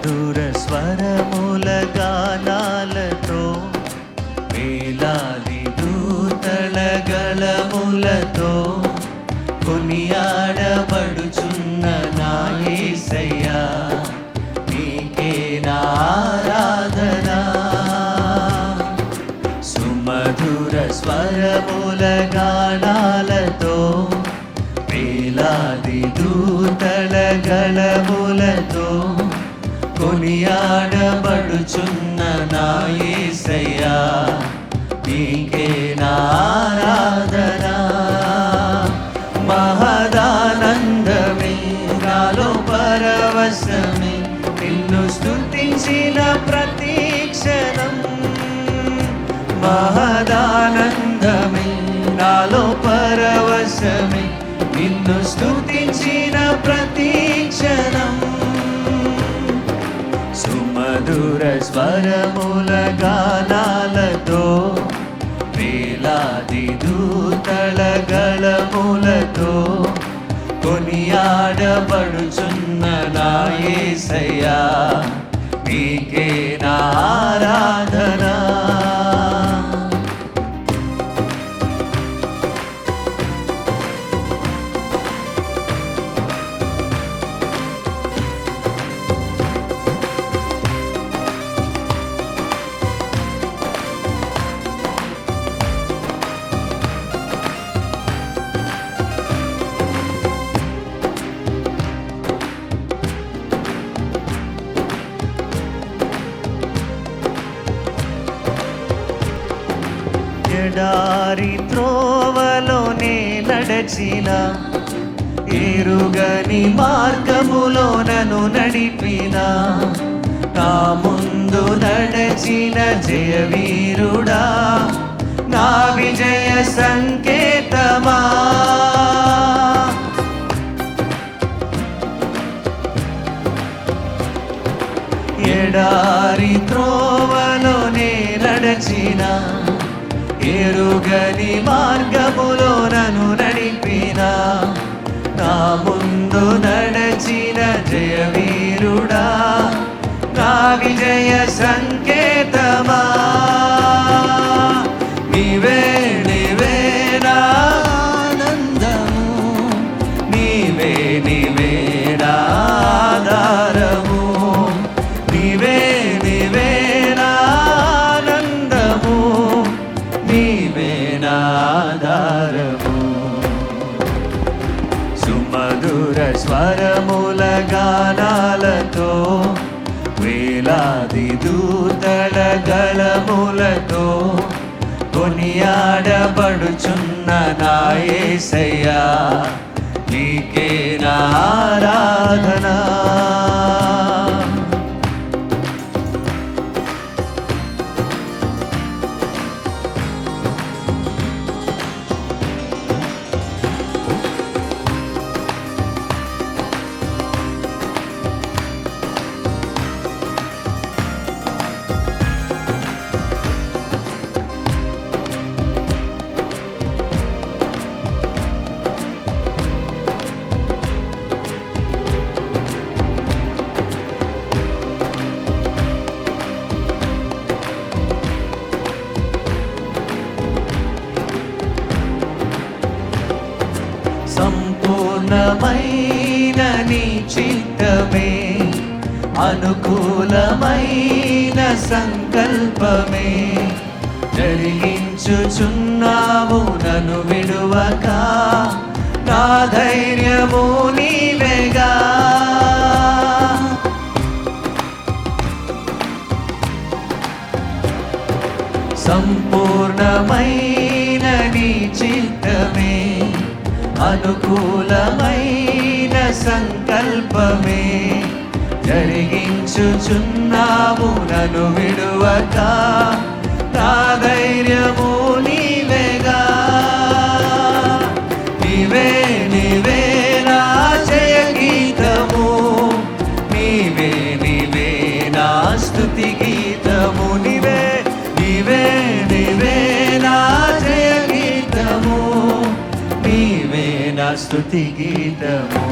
సుమధుర స్వరముల గానాలతో వేలాది దూతల గళములతో కొనియాడబడుచున్న నా యేసయ్యా నీకే నా ఆరాధన. సుమధుర స్వరముల గానాలతో వేలాది దూతల గళములతో కొనియాడబడుచున్న నా యేసయ్యా నీకే నా ఆరాధన. మహదానందమే నాలో పరవశమే నిన్ను స్తుతించిన ప్రతి క్షణం. మహదానందమే నాలో పరవశమే నిన్ను స్తుతించిన ప్రతి క్షణం. సుమధుర స్వరముల గానాలతో వేలాది దూతల గళములతో కొనియాడబడుచున్న నా యేసయ్యా నీకే నా ఆరాధన. ఎడారి త్రోవలోనే నడచిన ఎరుగని మార్గములో నన్ను నడిపిన నా ముందు నడచిన జయవీరుడా నా విజయ సంకేతమా. ఎడారి త్రోవలోనే నడచిన ఎరుగని మార్గములో నన్ను నడిపిన నా ముందు నడచిన జయవీరుడా నా విజయ సంకేతమా. నీవే నీవే నా ఆనందము నీవే నీవే నా ఆధారము. నీవే నీవే నా ఆనందము నీవే నా ఆధారము. సుమధుర స్వరముల గానాలతో వేలాది దూతల గళములతో కొనియాడబడుచున్న నా యేసయ్యా నీకే నా ఆరాధన. సంపూర్ణమైన నీ చిత్తమే అనుకూలమైన సంకల్పమే జరిగించుచున్నావు నన్ను విడువక నా ధైర్యము నీవేగా. సంపూర్ణమైన నీ చిత్తమే అనుకూలమైన సంకల్పమే జరిగించుచున్నావు నన్ను విడువక నా ధైర్యము నీవేగా. నీవే నీవే నా జయ గీతము నీవే నీవే నా స్తుతి గీతము. నీవే నీవే నీవే నా జయ గీతము నీవే నా స్తుతి గీతము.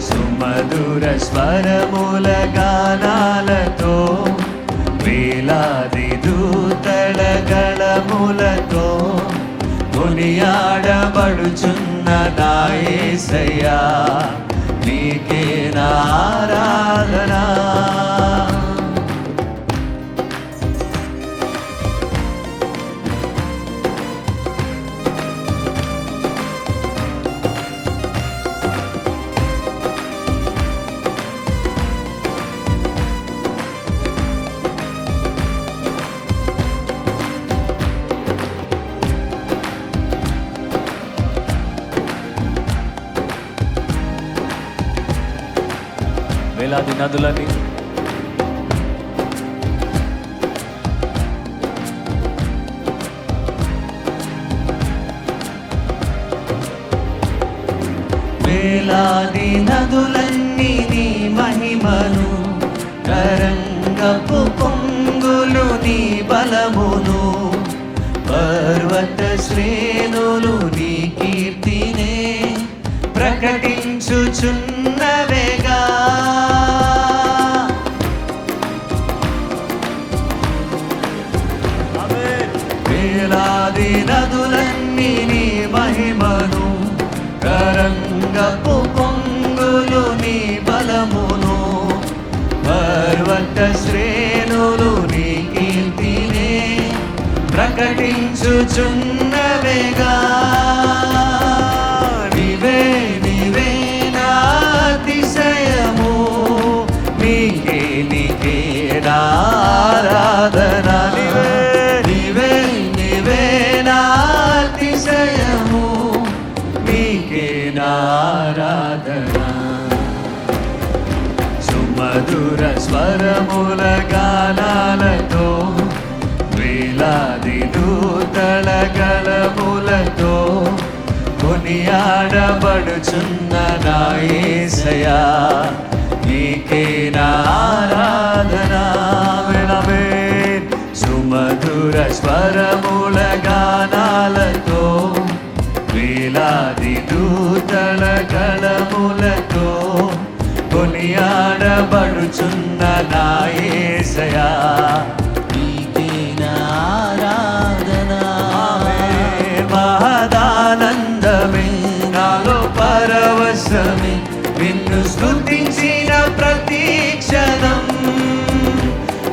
సుమ సుమధుర స్వరముల గానాలతో వేలాది దూతల గళములతో కొనియాడబడుచున్న నా యేసయ్యా నీకే నా ఆరాధన. వేలాది నదులని వేలాది నదులన్నీ నీ మహిమను, తరంగపు పొంగులు నీ బలమును, పర్వత శ్రేణులు నీ కీర్తినే ప్రకటించుచున్నవేగా. వేలాది నదులన్నీ నీ మహిమను, తరంగపు పొంగులు నీ బలమును, పర్వత శ్రేణులు నీ కీర్తినే ప్రకటించుచున్నవేగా. నీవే నీవే నా అతిశయము, నీకే నీకే నా ఆరాధన. నీవే నీవే నీవే నా అతిశయము, నీకే నా ఆరాధన. సుమధుర స్వరముల గానాలతో వేలాది దూతల గళములతో కొనియాడబడుచున్న నా యేసయ్యా నీకే నా ఆరాధన. సుమధుర స్వరముల గానాలతో వేలాది దూతల గళములతో కొనియాడబడుచున్న నా యేసయ్యా నీకే నా ఆరాధన. మహదానందమే నాలో పరవశమే, నిన్ను స్తుతించిన ప్రతి క్షణం.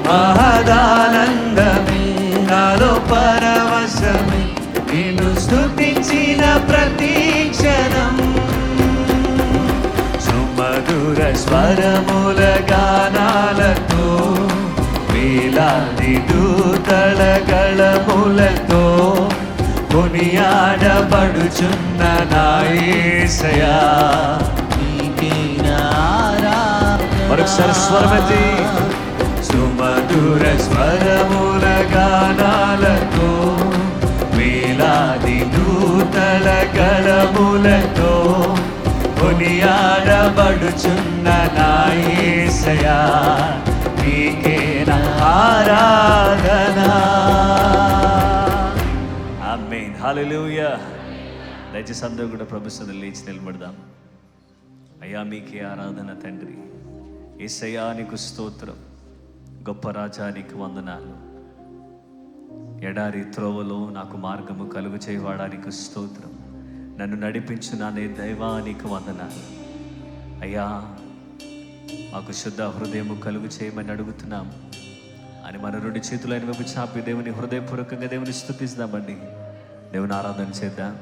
మహదానందమే నాలో పరవశమే, నిన్ను స్తుతించిన ప్రతి క్షణం. సుమధుర స్వరముల గానాలతో వేలాది దూతల గళములతో కొనియాడబడుచున్న నా యేసయ్యా నీకే నా ఆరాధన. మరొకసారి స్వరమతి. సుమధుర స్వరముల గానాలతో వేలాది దూతల గళములతో కొనియాడబడుచున్న నా యేసయ్యా నీకే నా ఆరాధన. ఆమేన్. హల్లెలూయా. దయచేసి అందరూ కూడా ప్రభు సన్నిధిలో లేచి నిలబడదాం. అయ్యా మీకే ఆరాధన తండ్రి. యేసయ్యా నీకు స్తోత్రం. గొప్ప రాజా నీకు వందనాలు. ఎడారి త్రోవలో నాకు మార్గము కలుగు చేయవాడానికి స్తోత్రం. నన్ను నడిపించు నా దైవానికి వందనాలు. అయ్యా మాకు శుద్ధ హృదయము కలుగు చేయమని అడుగుతున్నాం అని మన రెండు చేతులైన వైపు చాపి దేవుని హృదయపూర్వకంగా దేవుని స్తుతిస్తామండి. దేవుని ఆరాధన చేద్దాం.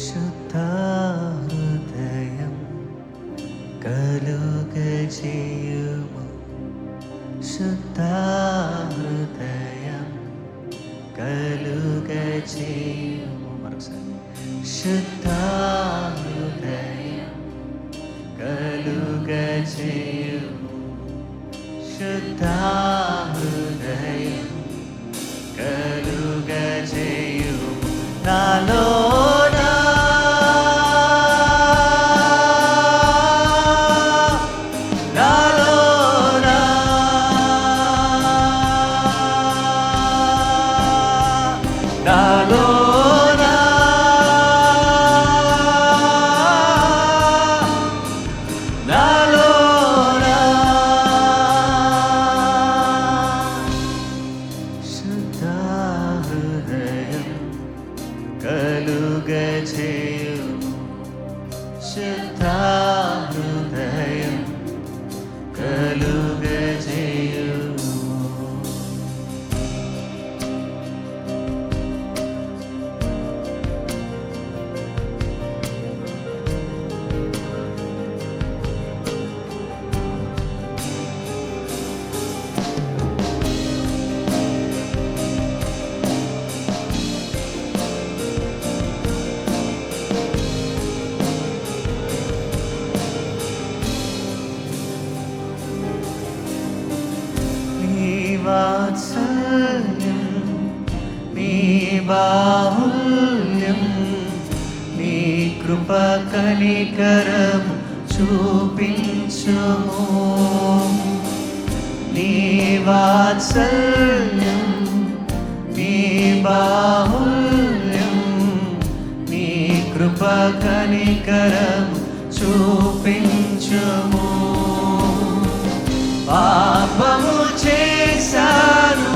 శుద్ధ హృదయం కలుగజేయుము, శుద్ధ హృదయం కలుగజేయుము. మరొకసారి. శుద్ధ హృదయం కలుగజేయుము, శుద్ధ హృదయం కలుగజేయుము. నాలో కలుగజేయుము. శుద్ధ హృదయం కలుగజేయుము. వాత్సల్యం నీ బాహుల్యం నీ కృప కనికరం చూపించుము. నీ వాత్సల్యం నీ బాహుల్యం నీ కృప కనికరం చూపించుము. పాపము చేశాను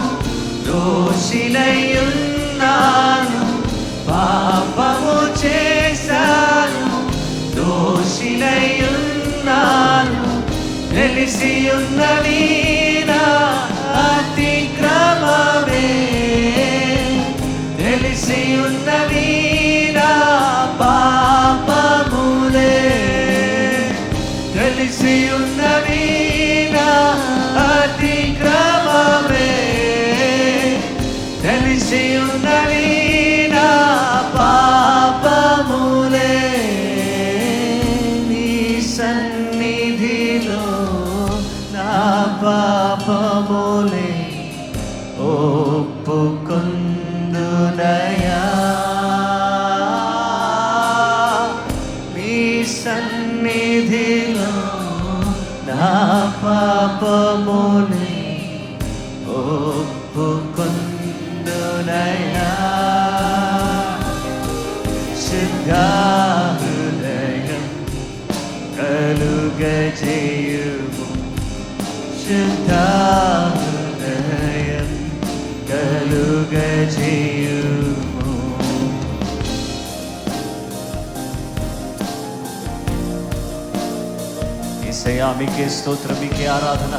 దోషినయున్నాను, పాపము చేశాను దోషినయున్నాను, తెలిసియున్నది నా అతిక్రమమే, తెలిసియున్నది నా పాపములే, తెలిసియున్నది అతిక్రమమే, తెలిసియున్నది నా పాపములే. నీ సన్నిధిలో నా పాపములే ఒప్పుకొందునయా. నీ సన్నిధిలో నా పాపములే ఒప్పుకొందునయా. శుద్ధ హృదయం కలుగజేయుము. శుద్ధ హృదయం కలుగజేయుము. యేసయ్యా మీకే స్తోత్రం, మీకే ఆరాధన.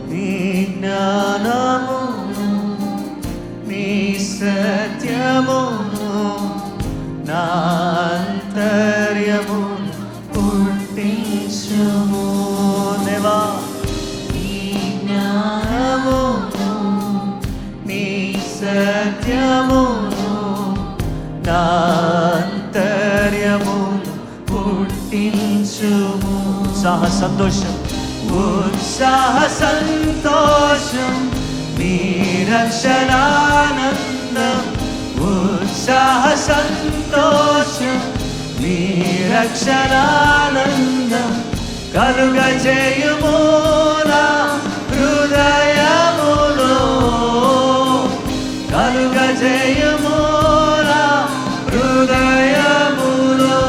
నీ జ్ఞానమును నీ సత్యమును నా అంతర్యమును పుట్టించుము. దేవా నీ జ్ఞానమును నీ సత్యమును నా అంతర్యమును పుట్టించుము. ఉత్సాహ సంతోషం, ఉత్సాహ సంతోషం నీ రక్షణానందం, ఉత్సాహ సంతోషం నీ రక్షణానందం కలుగజేయుము నా హృదయములో, కలుగజేయుము నా హృదయములో.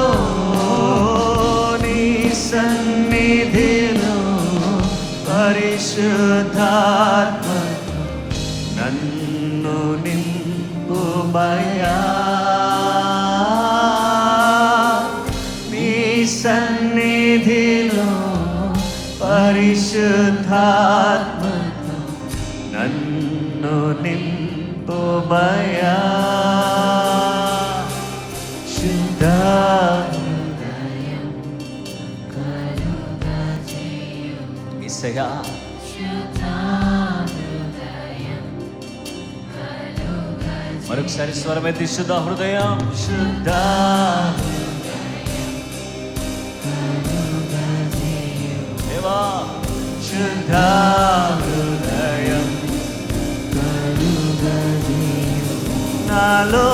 నీ సన్నిధిలో పరిశుద్ధాత్మ నన్ను నింపుమయా. నీ సన్నిధిలో పరిశుద్ధాత్మతో నన్ను నింపుమయా. శుద్ధ హృదయం కలుగజేయుము. యేసయ్యా మరొకసారి స్వరమెత్తి శుద్ధ హృదయం, శుద్ధ దేవా, శుద్ధ హృదయం నాలో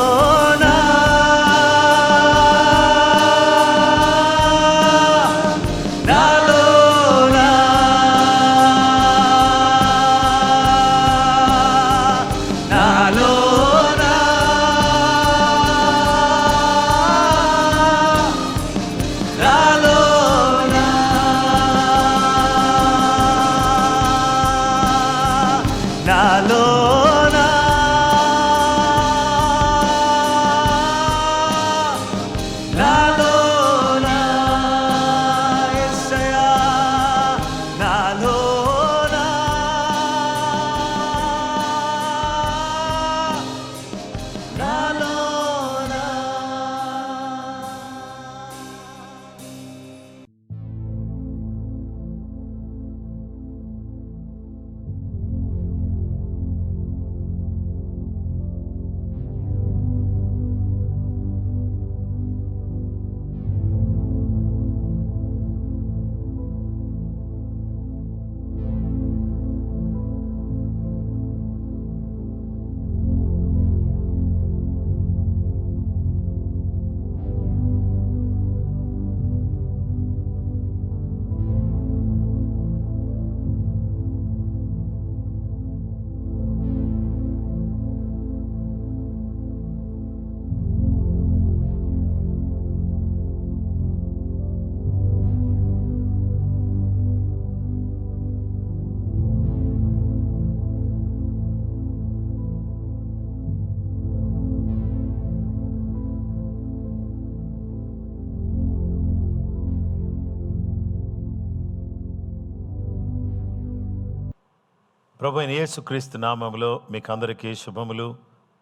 ప్రభు అయిన యేసుక్రీస్తు నామములో మీకు అందరికీ శుభములు,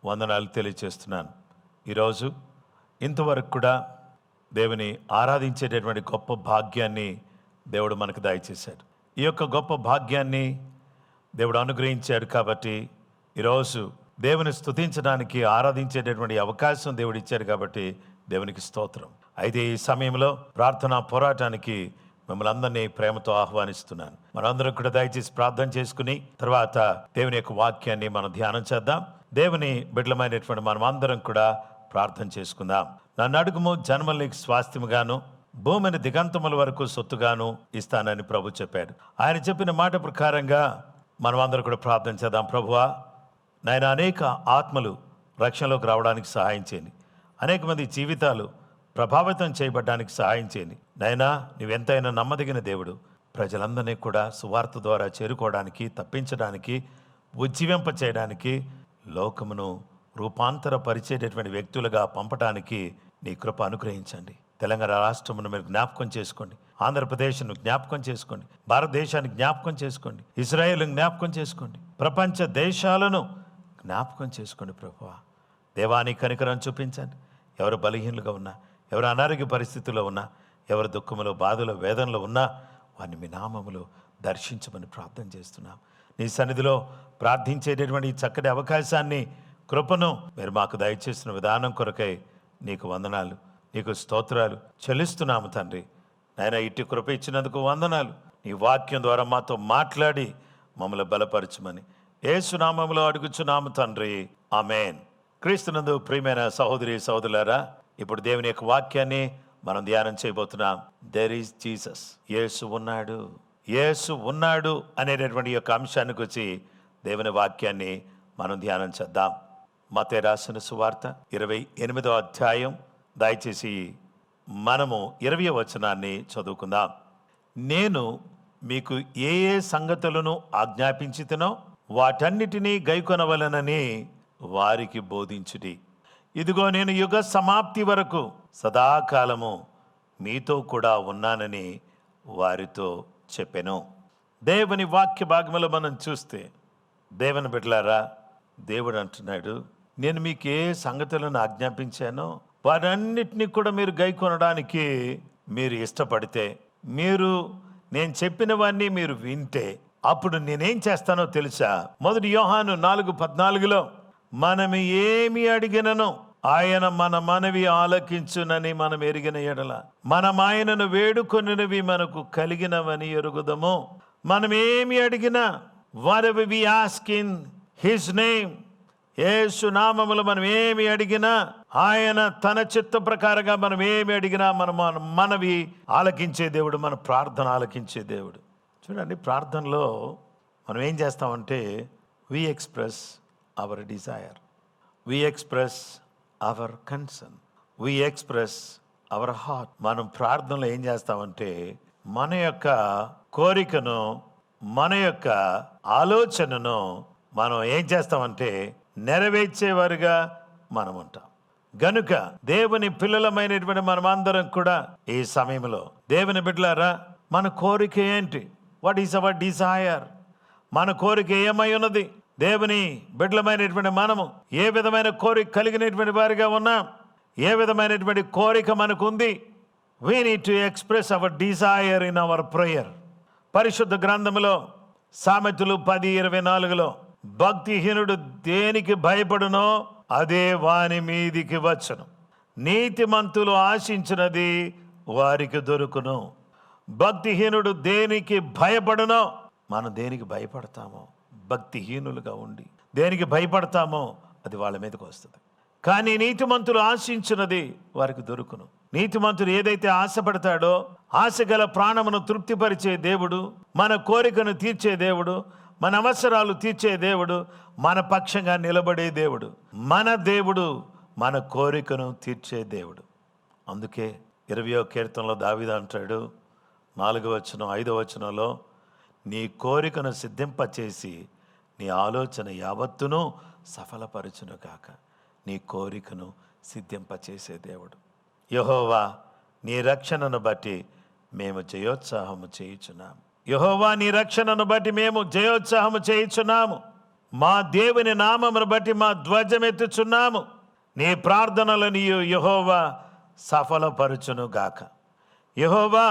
వందనాలు తెలియజేస్తున్నాను. ఈరోజు ఇంతవరకు కూడా దేవుని ఆరాధించేటటువంటి గొప్ప భాగ్యాన్ని దేవుడు మనకు దయచేశాడు. ఈ యొక్క గొప్ప భాగ్యాన్ని దేవుడు అనుగ్రహించాడు కాబట్టి ఈరోజు దేవుని స్తుతించడానికి, ఆరాధించేటటువంటి అవకాశం దేవుడు ఇచ్చాడు కాబట్టి దేవునికి స్తోత్రం. అయితే ఈ సమయంలో ప్రార్థనా పోరాటానికి మిమ్మల్ని అందరినీ ప్రేమతో ఆహ్వానిస్తున్నాను. మనందరం కూడా దయచేసి ప్రార్థన చేసుకుని తర్వాత దేవుని యొక్క వాక్యాన్ని మనం ధ్యానం చేద్దాం. దేవుని బిడ్డలమైనటువంటి మనం అందరం కూడా ప్రార్థన చేసుకుందాం. నన్ను అడుగుము, జన్మలకు స్వాస్థ్యముగాను, భూమిని దిగంతముల వరకు సొత్తుగాను ఇస్తానని ప్రభు చెప్పాడు. ఆయన చెప్పిన మాట ప్రకారంగా మనం అందరం కూడా ప్రార్థన చేద్దాం. ప్రభువా, నాయన అనేక ఆత్మలు రక్షణలోకి రావడానికి సహాయం చేయండి. అనేక మంది జీవితాలు ప్రభావితం చేయబడ్డానికి సహాయం చేయండి. నాయనా, నువ్వెంతైనా నమ్మదగిన దేవుడు. ప్రజలందరినీ కూడా సువార్త ద్వారా చేరుకోవడానికి, తప్పించడానికి, ఉజ్జీవింప చేయడానికి, లోకమును రూపాంతరపరిచేటటువంటి వ్యక్తులుగా పంపడానికి నీ కృప అనుగ్రహించండి. తెలంగాణ రాష్ట్రమును మీరు జ్ఞాపకం చేసుకోండి. ఆంధ్రప్రదేశ్ను జ్ఞాపకం చేసుకోండి. భారతదేశాన్ని జ్ఞాపకం చేసుకోండి. ఇజ్రాయేల్ను జ్ఞాపకం చేసుకోండి. ప్రపంచ దేశాలను జ్ఞాపకం చేసుకోండి. ప్రభువా, దేవానికి కనికరం చూపించండి. ఎవరు బలహీనులుగా ఉన్నా, ఎవరు అనారోగ్య పరిస్థితుల్లో ఉన్నా, ఎవరు దుఃఖములో, బాధలో, వేదనలో ఉన్నా వారిని మీ నామములో దర్శించమని ప్రార్థన చేస్తున్నాం. నీ సన్నిధిలో ప్రార్థించేటటువంటి ఈ చక్కటి అవకాశాన్ని, కృపను మీరు మాకు దయచేసిన విధానం కొరకై నీకు వందనాలు, నీకు స్తోత్రాలు చెల్లిస్తున్నాము తండ్రి. నాయన, ఇట్టి కృప ఇచ్చినందుకు వందనాలు. నీ వాక్యం ద్వారా మాతో మాట్లాడి మమ్మల్ని బలపరచమని యేసు నామములో అడుగుచున్నాము తండ్రి, ఆమేన్. క్రీస్తునందు ప్రియమైన సహోదరి సహోదరులారా, ఇప్పుడు దేవుని యొక్క వాక్యాన్ని మనం ధ్యానం చేయబోతున్నాం. There is Jesus. యేసు ఉన్నాడు, యేసు ఉన్నాడు అనేటటువంటి యొక్క అంశానికి వచ్చి దేవుని వాక్యాన్ని మనం ధ్యానం చేద్దాం. మత్తయి రాసిన సువార్త 28వ అధ్యాయం, దయచేసి మనము 20వ వచనాన్ని చదువుకుందాం. నేను మీకు ఏ ఏ సంగతులను ఆజ్ఞాపించితినో వాటన్నిటినీ గైకొనవలెనని వారికి బోధించుడి. ఇదిగో నేను యుగ సమాప్తి వరకు సదాకాలము మీతో కూడా ఉన్నానని వారితో చెప్పెను. దేవుని వాక్య భాగంలో మనం చూస్తే, దేవుని బిడ్డలారా, దేవుడు అంటున్నాడు, నేను మీకు ఏ సంగతులను ఆజ్ఞాపించానో వాటన్నిటినీ కూడా మీరు గైకొనడానికి మీరు ఇష్టపడితే, నేను చెప్పినవన్నీ మీరు వింటే, అప్పుడు నేనేం చేస్తానో తెలుసా? 1 యోహాను 4:14 మనం ఏమి అడిగినను ఆయన మన మనవి ఆలకించునని మనం ఎరిగిన ఎడల మనం ఆయనను వేడుకొనినవి మనకు కలిగినవని ఎరుగుదము. మనం ఏమి అడిగినా, whatever we ask in his name, యేసు నామములో మనం ఏమి అడిగినా, ఆయన తన చిత్త ప్రకారంగా మనం ఏమి అడిగినా మన మనవి ఆలకించే దేవుడు, మన ప్రార్థన ఆలకించే దేవుడు. చూడండి, ప్రార్థనలో మనం ఏం చేస్తామంటే we express our desire, we express our concern, we express our heart. మనం ప్రార్థనలో ఏం చేస్తామంటే మన యొక్క కోరికను, మన యొక్క ఆలోచనను మనం ఏం చేస్తామంటే నెరవేర్చేవారుగా మనం ఉంటాం. గనుక దేవుని పిల్లలమైనటువంటి మనమందరం కూడా ఈ సమయంలో, దేవుని బిడ్డలారా, మన కోరిక ఏంటి? What is our Dzire? మన కోరిక ఏమై ఉన్నది? దేవుని బిడ్డలమైనటువంటి మనము ఏ విధమైన కోరిక కలిగినటువంటి వారిగా ఉన్నాం? ఏ విధమైనటువంటి కోరిక మనకు ఉంది? We need to express our desire in our prayer. పరిశుద్ధ గ్రంథములో సామెతలు 10:24 భక్తిహీనుడు దేనికి భయపడునో అదే వాని మీదికి వచ్చును, నీతిమంతులు ఆశించినది వారికి దొరుకును. భక్తిహీనుడు దేనికి భయపడునో, మనం దేనికి భయపడతామో, భక్తిహీనులుగా ఉండి దేనికి భయపడతామో అది వాళ్ళ మీదకి వస్తుంది. కానీ నీతిమంతులు ఆశించినది వారికి దొరుకును. నీతిమంతుడు ఏదైతే ఆశపడతాడో, ఆశగల ప్రాణమును తృప్తిపరిచే దేవుడు, మన కోరికను తీర్చే దేవుడు, మన అవసరాలు తీర్చే దేవుడు, మన పక్షంగా నిలబడే దేవుడు, మన దేవుడు, మన కోరికను తీర్చే దేవుడు. అందుకే 20వ కీర్తనలో దావీదు అంటాడు, 4వ వచనం 5వ వచనంలో, నీ కోరికను సిద్ధింపచేసి నీ ఆలోచన యావత్తును సఫలపరచును కాక. నీ కోరికను సిద్ధింపచేసే దేవుడు. యెహోవా, నీ రక్షణను బట్టి మేము జయోత్సాహము చేయుచున్నాం. యెహోవా నీ రక్షణను బట్టి మేము జయోత్సాహము చేయుచున్నాము. మా దేవుని నామమును బట్టి మా ధ్వజమెత్తుచున్నాము. నీ ప్రార్థనలను యెహోవా సఫలపరచును గాక. యెహోవా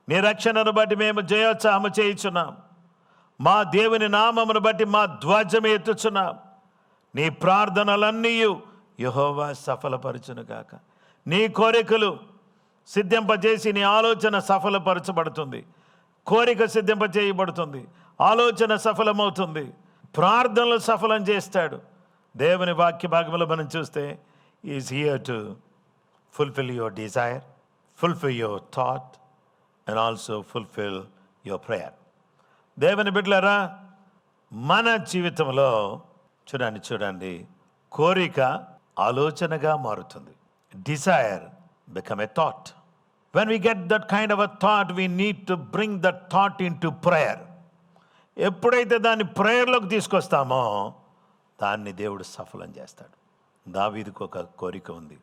నీ రక్షణను బట్టి మేము జయోత్సాహము చేయుచున్నాము. మా దేవుని నామమును బట్టి మా ధ్వజము ఎత్తుచున్నాం. నీ ప్రార్థనలన్నీ యెహోవా సఫలపరచును గాక. నీ కోరికలు సిద్ధింపజేసి నీ ఆలోచన సఫలపరచబడుతుంది. కోరిక సిద్ధింపజేయబడుతుంది, ఆలోచన సఫలమవుతుంది, ప్రార్థనలు సఫలం చేస్తాడు. దేవుని వాక్య భాగంలో మనం చూస్తే is here to fulfil your desire, fulfil your thought and also fulfil your prayer. దేవుని బిడ్డలారా, మన జీవితంలో చూడండి కోరిక ఆలోచనగా మారుతుంది. Desire become a thought. When we get that kind of a thought, we need to bring that thought into prayer. ఎప్పుడైతే దాన్ని ప్రేయర్లోకి తీసుకొస్తామో దాన్ని దేవుడు సఫలం చేస్తాడు. దావీదుకు ఒక కోరిక ఉంది.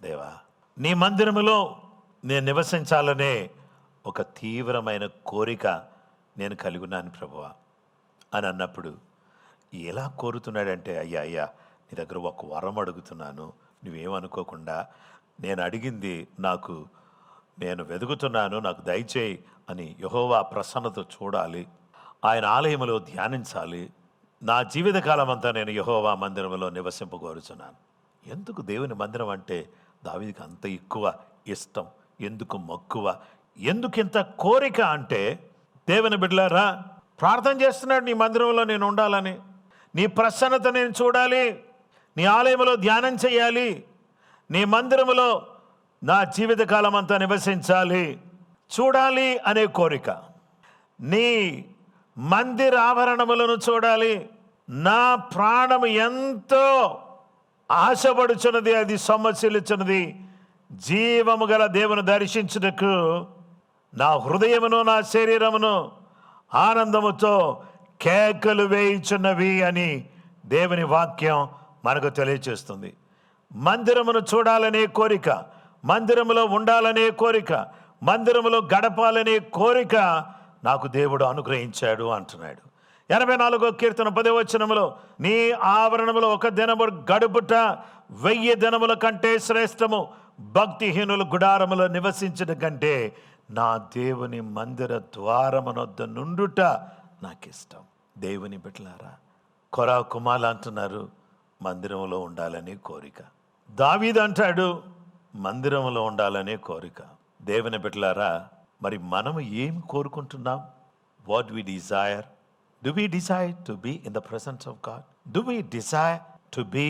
దేవా, నీ మందిరములో నేను నివసించాలనే ఒక తీవ్రమైన కోరిక నేను కలిగి ఉన్నాను ప్రభువా అని అన్నప్పుడు ఎలా కోరుతున్నాడంటే, అయ్యా నీ దగ్గర ఒక వరం అడుగుతున్నాను, నువ్వేమనుకోకుండా, నేను అడిగింది నేను వెతుకుతున్నాను, నాకు దయచేయి అని యెహోవా ప్రసన్నత చూడాలి, ఆయన ఆలయములో ధ్యానించాలి. నా జీవితకాలం అంతా నేను యెహోవా మందిరంలో నివసింపగోరుచున్నాను. ఎందుకు దేవుని మందిరం అంటే దావీదుకి అంత ఎక్కువ ఇష్టం, ఎందుకు మక్కువ, ఎందుకు ఇంత కోరిక అంటే, దేవుని బిడ్డలారా, ప్రార్థన చేస్తున్నాడు నీ మందిరంలో నేను ఉండాలని, నీ ప్రసన్నత నేను చూడాలి, నీ ఆలయంలో ధ్యానం చేయాలి, నీ మందిరములో నా జీవితకాలం అంతా నివసించాలి, చూడాలి అనే కోరిక. నీ మందిర ఆవరణములను చూడాలి. నా ప్రాణము ఎంతో ఆశపడుచున్నది, అది సొమ్మసిల్లుచున్నది. జీవము గల దేవుని దర్శించుటకు నా హృదయమును నా శరీరమును ఆనందముతో కేకలు వేయుచున్నవి అని దేవుని వాక్యం మనకు తెలియచేస్తుంది. మందిరమును చూడాలనే కోరిక, మందిరములో ఉండాలనే కోరిక, మందిరములో గడపాలనే కోరిక నాకు దేవుడు అనుగ్రహించాడు అంటున్నాడు. 84వ కీర్తన 10వ వచనములో, నీ ఆవరణములో ఒక దినము గడుపుట 1000 దినముల కంటే శ్రేష్టము, భక్తిహీనులు గుడారములో నివసించట కంటే నా దేవుని మందిర ద్వారమునొద్ద నుండుట నాకు ఇష్టం. దేవుని బిడ్డలారా, కొరా కుమారులు అంటున్నారు మందిరంలో ఉండాలనే కోరిక. దావీదు అంటాడు మందిరంలో ఉండాలనే కోరిక. దేవుని బిడ్డలారా, మరి మనము ఏం కోరుకుంటున్నాం? What we desire? Do we desire to be in the presence of God? Do we desire to be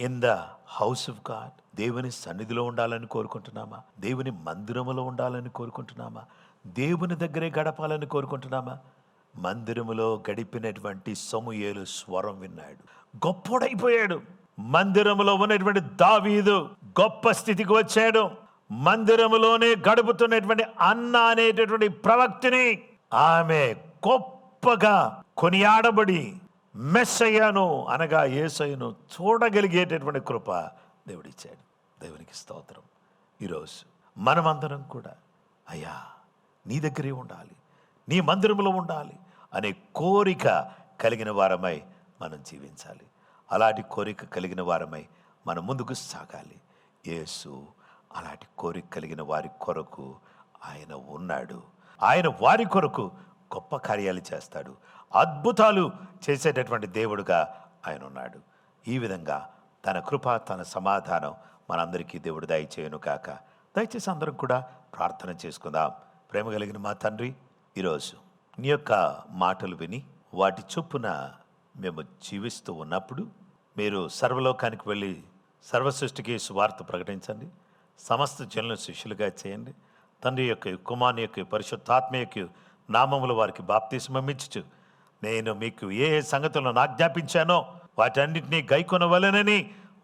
in the house of God? దేవుని సన్నిధిలో ఉండాలని కోరుకుంటున్నామా? దేవుని మందిరములో ఉండాలని కోరుకుంటున్నామా? దేవుని దగ్గరే గడపాలని కోరుకుంటున్నామా? మందిరములో గడిపినటువంటి సమూయేలు స్వరం విన్నాడు, గొప్పోడైపోయాడు. మందిరములో ఉన్నటువంటి దావీదు గొప్ప స్థితికి వచ్చాడు. మందిరములోనే గడుపుతున్నటువంటి అన్న అనేటటువంటి ప్రవక్తిని ఆమె గొప్పగా కొనియాడబడి మెస్సయ్యను అనగా యేసయ్యను చూడగలిగేటటువంటి కృప దేవుడిచ్చాడు. దేవునికి స్తోత్రం. ఈరోజు మనమందరం కూడా అయ్యా నీ దగ్గరే ఉండాలి, నీ మందిరములో ఉండాలి అనే కోరిక కలిగిన వారమై మనం జీవించాలి. అలాంటి కోరిక కలిగిన వారమై మనం ముందుకు సాగాలి. యేసు అలాంటి కోరిక కలిగిన వారి కొరకు ఆయన ఉన్నాడు. ఆయన వారి కొరకు గొప్ప కార్యాలు చేస్తాడు, అద్భుతాలు చేసేటటువంటి దేవుడుగా ఆయన ఉన్నాడు. ఈ విధంగా తన కృప, తన సమాధానం మనందరికీ దేవుడు దయచేయను కాక. దయచేసి అందరం కూడా ప్రార్థన చేసుకుందాం. ప్రేమ కలిగిన మా తండ్రి, ఈరోజు నీ యొక్క మాటలు విని వాటి చొప్పున మేము జీవిస్తూ ఉన్నప్పుడు మీరు సర్వలోకానికి వెళ్ళి సర్వ సృష్టికి సువార్త ప్రకటించండి, సమస్త జనులను శిష్యులుగా చేయండి. తండ్రి యొక్క, కుమారుని యొక్క, పరిశుద్ధాత్మ యొక్క నామములు వారికి బాప్తిస్మమిచ్చు నేను మీకు ఏ సంగతులను ఆజ్ఞాపించానో వాటన్నింటినీ గైకొనవలెనని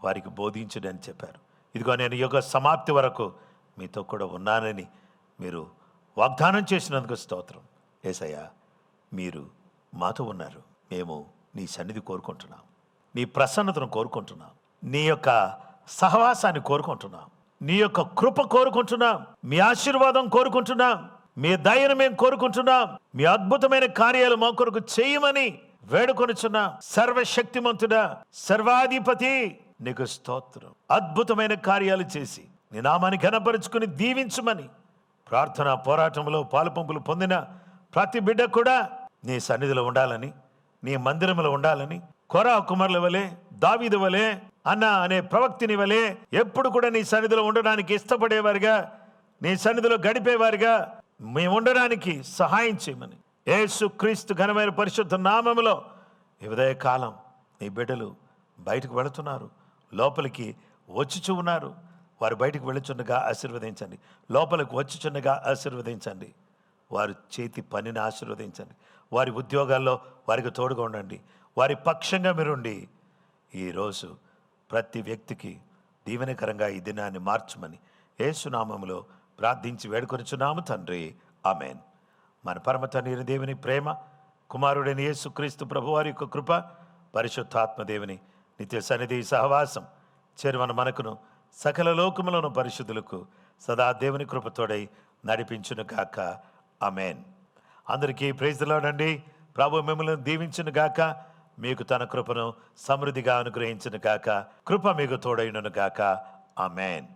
వారికి బోధించడని చెప్పారు. ఇదిగో నేను యుగ సమాప్తి వరకు మీతో కూడా ఉన్నానని మీరు వాగ్దానం చేసినందుకు స్తోత్రం. యేసయ్యా, మీరు మాతో ఉన్నారు. మేము నీ సన్నిధి కోరుకుంటున్నాం, నీ ప్రసన్నతను కోరుకుంటున్నాం, నీ యొక్క సహవాసాన్ని కోరుకుంటున్నాం, నీ యొక్క కృప కోరుకుంటున్నాం, మీ ఆశీర్వాదం కోరుకుంటున్నాం. మీ దయను మేము కోరుకుంటున్నాం. మీ అద్భుతమైన కార్యాలు మా కొరకు చేయమని వేడుకొనుచున్నాం. సర్వశక్తిమంతుడా, సర్వాధిపతి, నీకు స్తోత్రం. అద్భుతమైన కార్యాలు చేసి నీ నామాన్ని ఘనపరుచుకుని దీవించమని ప్రార్థన పోరాటంలో పాలుపంపులు పొందిన ప్రతి బిడ్డ కూడా నీ సన్నిధిలో ఉండాలని, నీ మందిరంలో ఉండాలని, కొరా కుమారుల వలె, దావీదు వలె, అన్న అనే ప్రవక్తిని వలె ఎప్పుడు కూడా నీ సన్నిధిలో ఉండడానికి ఇష్టపడేవారుగా, నీ సన్నిధిలో గడిపేవారుగా మేము ఉండడానికి సహాయం చేయమని యేసు క్రీస్తు ఘనమైన పరిశుద్ధ నామములో ఈ ఉదయకాలం నీ బిడ్డలు బయటకు వెళుతున్నారు, లోపలికి వచ్చుచూ ఉన్నారు. వారు బయటకు వెళ్ళుచుండగా ఆశీర్వదించండి, లోపలికి వచ్చుచుండగా ఆశీర్వదించండి. వారి చేతి పనిని ఆశీర్వదించండి. వారి ఉద్యోగాల్లో వారికి తోడుగా ఉండండి. వారి పక్షంగా మీరుండి ఈరోజు ప్రతి వ్యక్తికి దీవెనకరంగా ఈ దినాన్ని మార్చమని యేసునామములో ప్రార్థించి వేడుకొనుచున్నాము తండ్రి, ఆమెన్. మన పరమ తండ్రి దేవుని ప్రేమ, కుమారుడైన యేసుక్రీస్తు ప్రభువారి యొక్క కృప, పరిశుద్ధాత్మ దేవుని నిత్య సన్నిధి సహవాసం చేరువన మనకును సకల లోకములను పరిశుద్ధులకు సదా దేవుని కృపతోడై నడిపించును గాక, ఆమెన్. అందరికీ ప్రైజ్ ది లార్డ్ అండి. ప్రభు మిమ్మల్ని దీవించును గాక, మీకు తన కృపను సమృద్ధిగా అనుగ్రహించును గాక, కృప మీకు తోడైనను గాక, ఆమెన్.